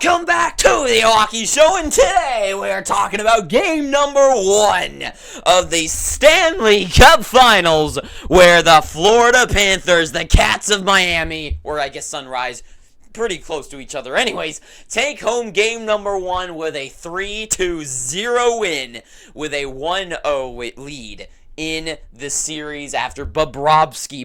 Welcome back to the Hockey Show, and today we are talking about game number 1 of the Stanley Cup Finals, where the Florida Panthers, the Cats of Miami, or I guess Sunrise, pretty close to each other anyways, take home game number 1 with a 3-0 win, with a 1-0 lead in the series after Bobrovsky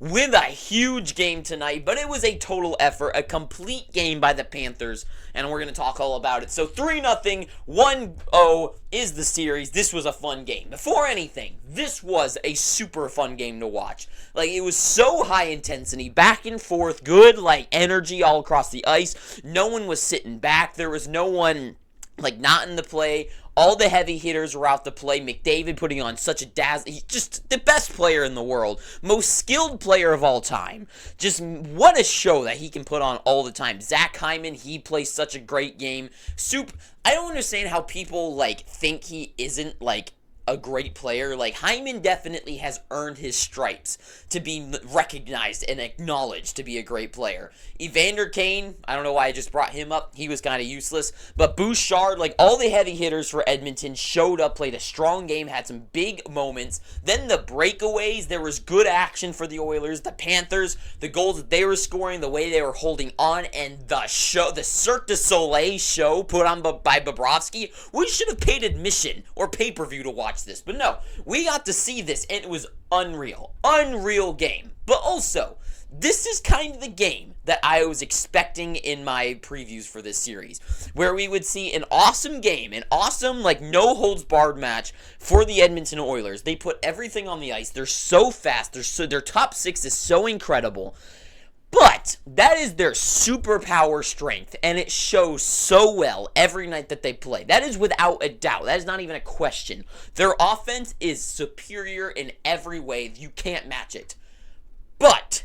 with a huge game tonight, but it was a total effort, a complete game by the Panthers, and we're going to talk all about it. So 3-0, 1-0 is the series. This was a fun game. Before anything, this was a super fun game to watch. Like, it was so high intensity, back and forth, good, like, energy all across the ice. No one was sitting back. There was no one, like, not in the play. All the heavy hitters were out to play. McDavid putting on such a he's just the best player in the world. Most skilled player of all time. Just what a show that he can put on all the time. Zach Hyman, he plays such a great game. I don't understand how people, like, think he isn't, like, a great player. Like, Hyman definitely has earned his stripes to be recognized and acknowledged to be a great player. Evander Kane, I don't know why I just brought him up. He was kind of useless. But Bouchard, like, all the heavy hitters for Edmonton showed up, played a strong game, had some big moments. Then the breakaways, there was good action for the Oilers. The Panthers, the goals that they were scoring, the way they were holding on, and the Cirque du Soleil show put on by Bobrovsky. We should have paid admission or pay-per-view to watch this, but no, we got to see this, and it was unreal game. But also, this is kind of the game that I was expecting in my previews for this series, where we would see an awesome game, an awesome, like, no-holds-barred match for the Edmonton Oilers. They put everything on the ice. They're so fast. Their top six is so incredible. But that is their superpower strength, and it shows so well every night that they play. That is without a doubt. That is not even a question. Their offense is superior in every way. You can't match it. But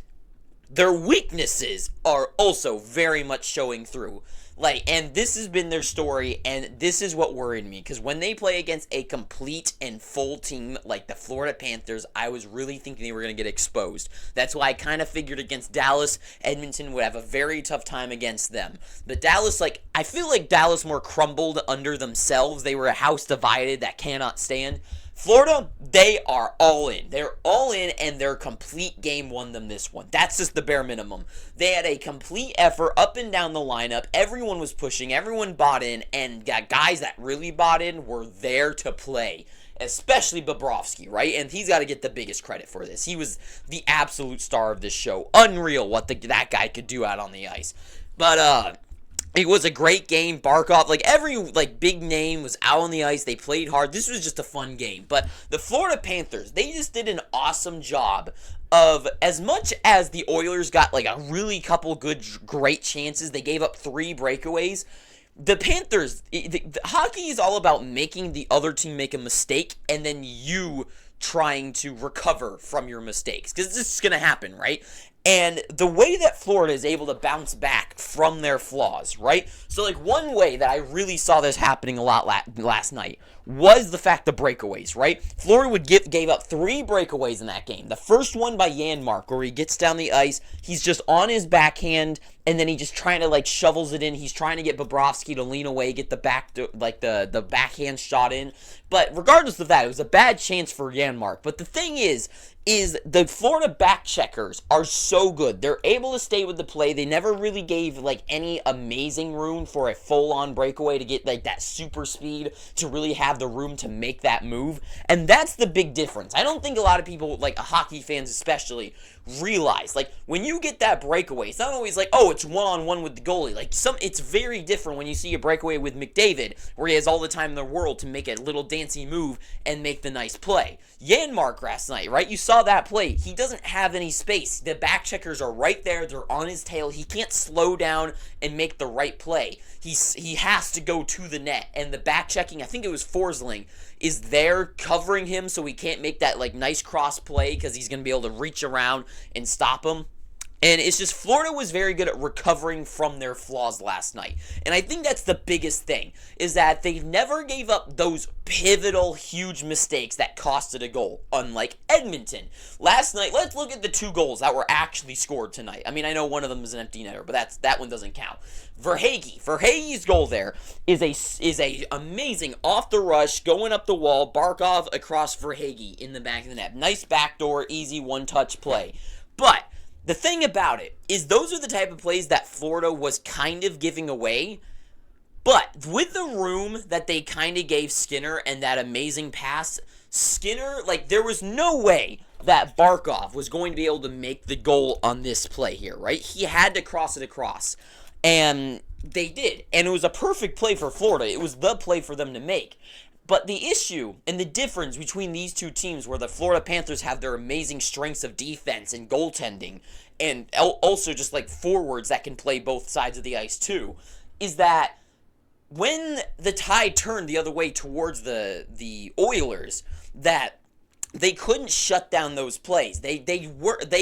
their weaknesses are also very much showing through. Like, and this has been their story, and this is what worried me, because when they play against a complete and full team like the Florida Panthers, I was really thinking they were going to get exposed. That's why I kind of figured against Dallas, Edmonton would have a very tough time against them. But Dallas, like, I feel like Dallas more crumbled under themselves. They were a house divided that cannot stand. Florida, they are all in. They're all in, and their complete game won them this one. That's just the bare minimum. They had a complete effort up and down the lineup. Everyone was pushing. Everyone bought in, and guys that really bought in were there to play, especially Bobrovsky, right? And he's got to get the biggest credit for this. He was the absolute star of this show. Unreal what that guy could do out on the ice. But, it was a great game. Barkov, like, every, like, big name was out on the ice. They played hard. This was just a fun game. But the Florida Panthers, they just did an awesome job of, as much as the Oilers got, like, a really couple great chances, they gave up 3 breakaways. The Panthers, hockey is all about making the other team make a mistake, and then you trying to recover from your mistakes. Because this is going to happen, right? And the way that Florida is able to bounce back from their flaws, right? So, like, one way that I really saw this happening a lot last night was the fact of breakaways, right? Florida gave up 3 breakaways in that game. The first one by Janmark, where he gets down the ice, he's just on his backhand, and then he just trying to, like, shovels it in. He's trying to get Bobrovsky to lean away, get the the backhand shot in. But regardless of that, it was a bad chance for Janmark. But the thing is the Florida back checkers are so good. They're able to stay with the play. They never really gave, like, any amazing room for a full-on breakaway to get, like, that super speed to really have the room to make that move. And that's the big difference. I don't think a lot of people, like, hockey fans especially, realize, like, when you get that breakaway, it's not always like, oh, it's one-on-one with the goalie. Like, it's very different when you see a breakaway with McDavid, where he has all the time in the world to make a little dancy move and make the nice play. Janmark last night, right? You saw that play. He doesn't have any space. The back checkers are right there. They're on his tail. He can't slow down and make the right play. He has to go to the net. And the back checking, I think it was Forsling, is there covering him so he can't make that, like, nice cross play because he's going to be able to reach around and stop him. And it's just Florida was very good at recovering from their flaws last night. And I think that's the biggest thing, is that they never gave up those pivotal, huge mistakes that costed a goal, unlike Edmonton. Last night, let's look at the 2 goals that were actually scored tonight. I mean, I know one of them is an empty netter, but that one doesn't count. Verhaeghe's goal there is a amazing off the rush, going up the wall, Barkov across Verhaeghe in the back of the net. Nice backdoor, easy one-touch play. But the thing about it is those are the type of plays that Florida was kind of giving away. But with the room that they kind of gave Skinner and that amazing pass, Skinner, there was no way that Barkov was going to be able to make the goal on this play here, right? He had to cross it across. And they did. And it was a perfect play for Florida. It was the play for them to make. But the issue and the difference between these two teams, where the Florida Panthers have their amazing strengths of defense and goaltending, and also just forwards that can play both sides of the ice too, is that when the tide turned the other way towards the Oilers, that they couldn't shut down those plays. They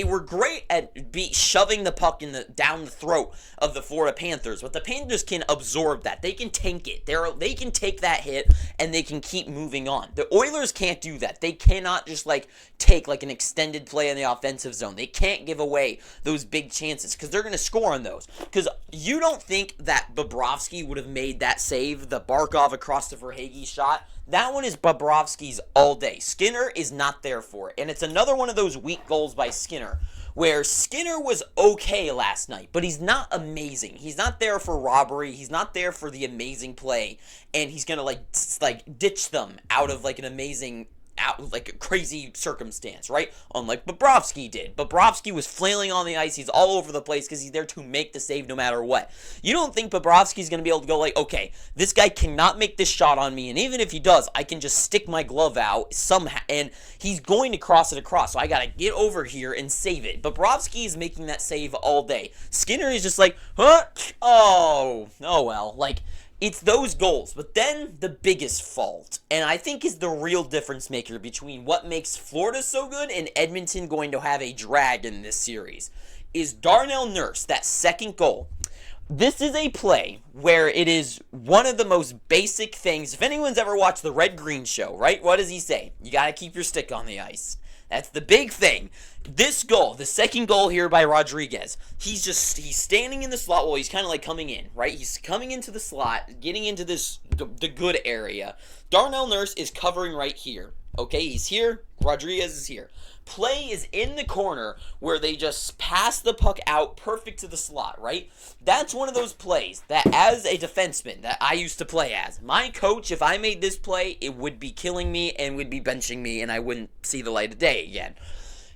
were great at shoving the puck down the throat of the Florida Panthers, but the Panthers can absorb that. They can tank it. They can take that hit and they can keep moving on. The Oilers can't do that. They cannot just take an extended play in the offensive zone. They can't give away those big chances because they're going to score on those. Because you don't think that Bobrovsky would have made that save, the Barkov across the Verhaeghe shot. That one is Bobrovsky's all day. Skinner is not there for it. And it's another one of those weak goals by Skinner, where Skinner was okay last night, but he's not amazing. He's not there for robbery. He's not there for the amazing play. And he's going to ditch them out of an amazing a crazy circumstance, right? Unlike Bobrovsky did. Bobrovsky was flailing on the ice. He's all over the place because he's there to make the save no matter what. You don't think Bobrovsky's going to be able to go okay, this guy cannot make this shot on me, and even if he does, I can just stick my glove out somehow, and he's going to cross it across, so I got to get over here and save it. Bobrovsky is making that save all day. Skinner is just huh? Oh well, it's those goals. But then the biggest fault, and I think is the real difference maker between what makes Florida so good and Edmonton going to have a drag in this series, is Darnell Nurse, that second goal. This is a play where it is one of the most basic things. If anyone's ever watched the Red Green Show, right? What does he say? You got to keep your stick on the ice. That's the big thing. This goal, the second goal here by Rodriguez, he's standing in the slot. Well, he's kind of coming in, right? He's coming into the slot, getting into the good area. Darnell Nurse is covering right here. Okay, he's here. Rodriguez is here. Play is in the corner where they just pass the puck out perfect to the slot, right? That's one of those plays that, as a defenseman that I used to play as, my coach, if I made this play, it would be killing me and would be benching me and I wouldn't see the light of day again.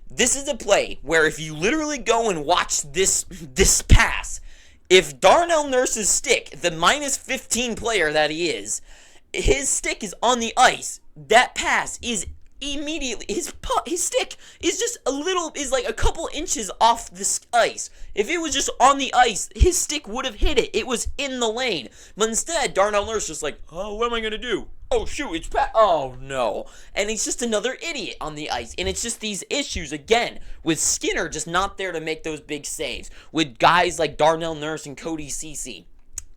This is a play where if you literally go and watch this pass, if Darnell Nurse's stick, the minus 15 player that he is, his stick is on the ice, that pass is immediately, his stick is just a couple inches off the ice. If it was just on the ice, his stick would have hit it. It was in the lane. But instead, Darnell Nurse just oh, what am I going to do? Oh, shoot, it's oh, no. And he's just another idiot on the ice. And it's just these issues, again, with Skinner just not there to make those big saves. With guys like Darnell Nurse and Cody Ceci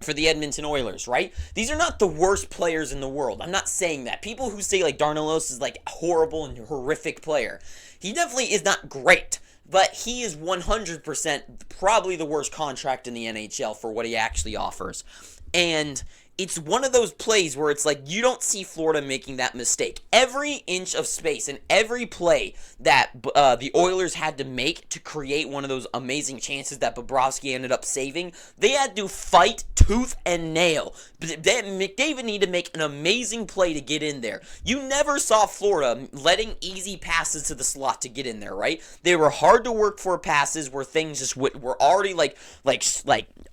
for the Edmonton Oilers, right? These are not the worst players in the world. I'm not saying that. People who say Darnell Nurse is horrible and horrific player, he definitely is not great. But he is 100% probably the worst contract in the NHL for what he actually offers. And it's one of those plays where it's you don't see Florida making that mistake. Every inch of space and every play that the Oilers had to make to create one of those amazing chances that Bobrovsky ended up saving, they had to fight tooth and nail. McDavid needed to make an amazing play to get in there. You never saw Florida letting easy passes to the slot to get in there, right? They were hard to work for passes where things just were already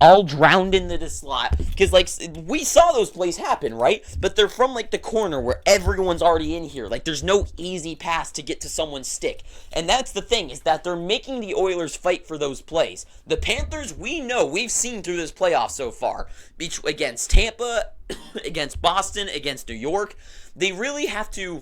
all drowned into the slot. Because we saw those plays happen, right? But they're from the corner where everyone's already in here. There's no easy pass to get to someone's stick. And that's the thing, is that they're making the Oilers fight for those plays. The Panthers, we've seen through this playoff so far, against Tampa, against Boston, against New York, they really have to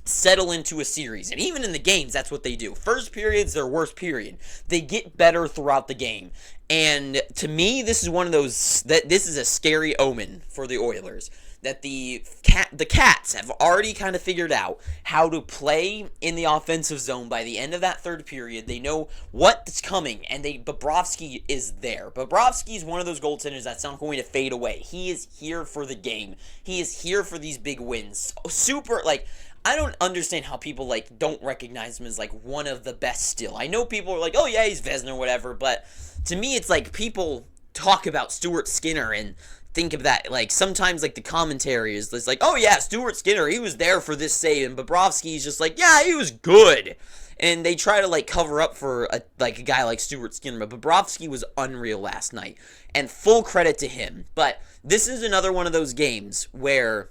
settle into a series. And even in the games, that's what they do. First period's their worst period. They get better throughout the game. And to me, this is one of those, that this is a scary omen for the Oilers. That the Cats have already kind of figured out how to play in the offensive zone by the end of that third period. They know what's coming, and Bobrovsky is there. Bobrovsky is one of those goaltenders that's not going to fade away. He is here for the game. He is here for these big wins. Super, like, I don't understand how people, like, don't recognize him as, like, one of the best still. I know people are like, oh, yeah, he's Vezina or whatever, but to me, it's like people talk about Stuart Skinner and think of that, like, sometimes, like, the commentary is just like, oh, yeah, Stuart Skinner, he was there for this save, and Bobrovsky's just like, yeah, he was good. And they try to, like, cover up for, a guy like Stuart Skinner, but Bobrovsky was unreal last night, and full credit to him. But this is another one of those games where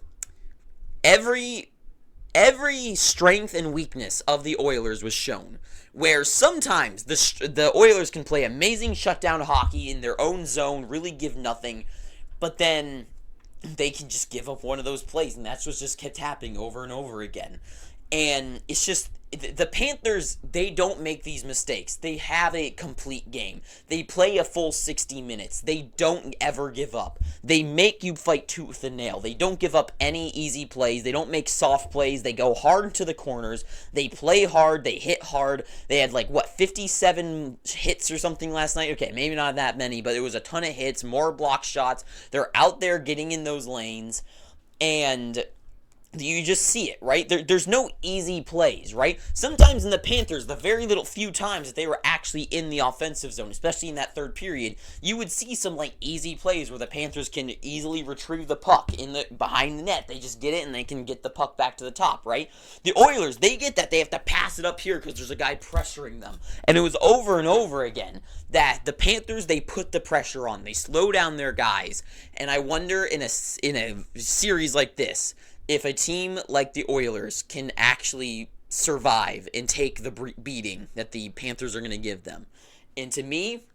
every strength and weakness of the Oilers was shown. Where sometimes the Oilers can play amazing shutdown hockey in their own zone, really give nothing, but then they can just give up one of those plays, and that's what just kept happening over and over again. And it's just, the Panthers, they don't make these mistakes. They have a complete game. They play a full 60 minutes. They don't ever give up. They make you fight tooth and nail. They don't give up any easy plays. They don't make soft plays. They go hard into the corners. They play hard. They hit hard. They had, 57 hits or something last night? Okay, maybe not that many, but it was a ton of hits, more block shots. They're out there getting in those lanes, and you just see it, right? There's no easy plays, right? Sometimes in the Panthers, the very little few times that they were actually in the offensive zone, especially in that third period, you would see some easy plays where the Panthers can easily retrieve the puck behind the net. They just get it and they can get the puck back to the top, right? The Oilers, they get that. They have to pass it up here because there's a guy pressuring them. And it was over and over again that the Panthers, they put the pressure on. They slow down their guys. And I wonder in a series like this, if a team like the Oilers can actually survive and take the beating that the Panthers are going to give them. And to me,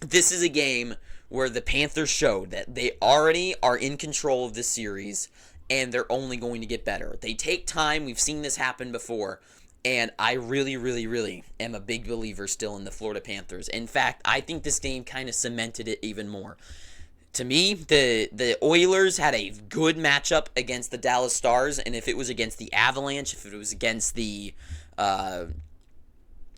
this is a game where the Panthers showed that they already are in control of this series, and they're only going to get better. They take time. We've seen this happen before. And I really, really, really am a big believer still in the Florida Panthers. In fact, I think this game kind of cemented it even more. To me, the Oilers had a good matchup against the Dallas Stars, and if it was against the Avalanche, if it was against the, the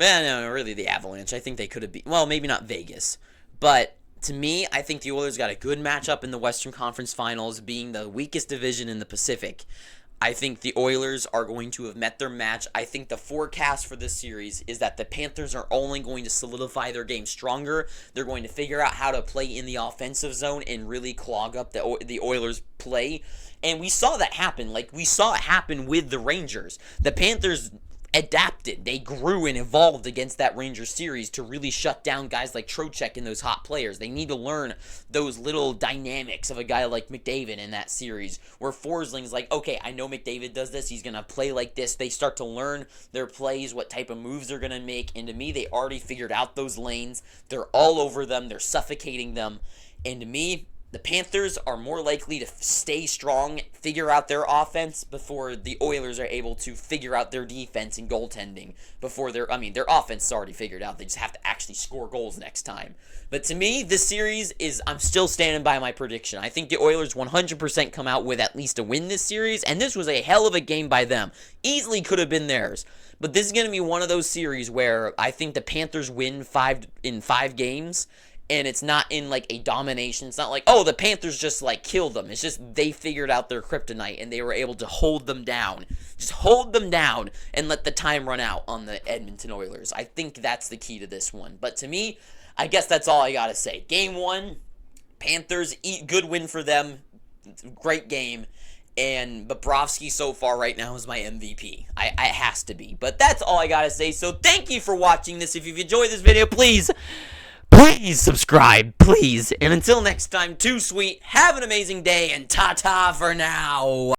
Avalanche, I think they could have been, well, maybe not Vegas, but to me, I think the Oilers got a good matchup in the Western Conference Finals, being the weakest division in the Pacific. I think the Oilers are going to have met their match. I think the forecast for this series is that the Panthers are only going to solidify their game stronger. They're going to figure out how to play in the offensive zone and really clog up the Oilers' play. And we saw that happen. We saw it happen with the Rangers. The Panthers adapted. They grew and evolved against that Rangers series to really shut down guys like Trocheck and those hot players. They need to learn those little dynamics of a guy like McDavid in that series, where Forsling's like, okay, I know McDavid does this. He's going to play like this. They start to learn their plays, what type of moves they're going to make. And to me, they already figured out those lanes. They're all over them. They're suffocating them. And to me, the Panthers are more likely to stay strong, figure out their offense before the Oilers are able to figure out their defense and goaltending before their offense is already figured out. They just have to actually score goals next time. But to me, this series I'm still standing by my prediction. I think the Oilers 100% come out with at least a win this series, and this was a hell of a game by them. Easily could have been theirs. But this is going to be one of those series where I think the Panthers win 5 games. And it's not in a domination. It's not like, oh, the Panthers just killed them. It's just they figured out their kryptonite and they were able to hold them down. Just hold them down and let the time run out on the Edmonton Oilers. I think that's the key to this one. But to me, I guess that's all I got to say. Game 1, Panthers, good win for them. Great game. And Bobrovsky so far right now is my MVP. It has to be. But that's all I got to say. So thank you for watching this. If you've enjoyed this video, please subscribe, please. And until next time, too sweet, have an amazing day, and ta-ta for now.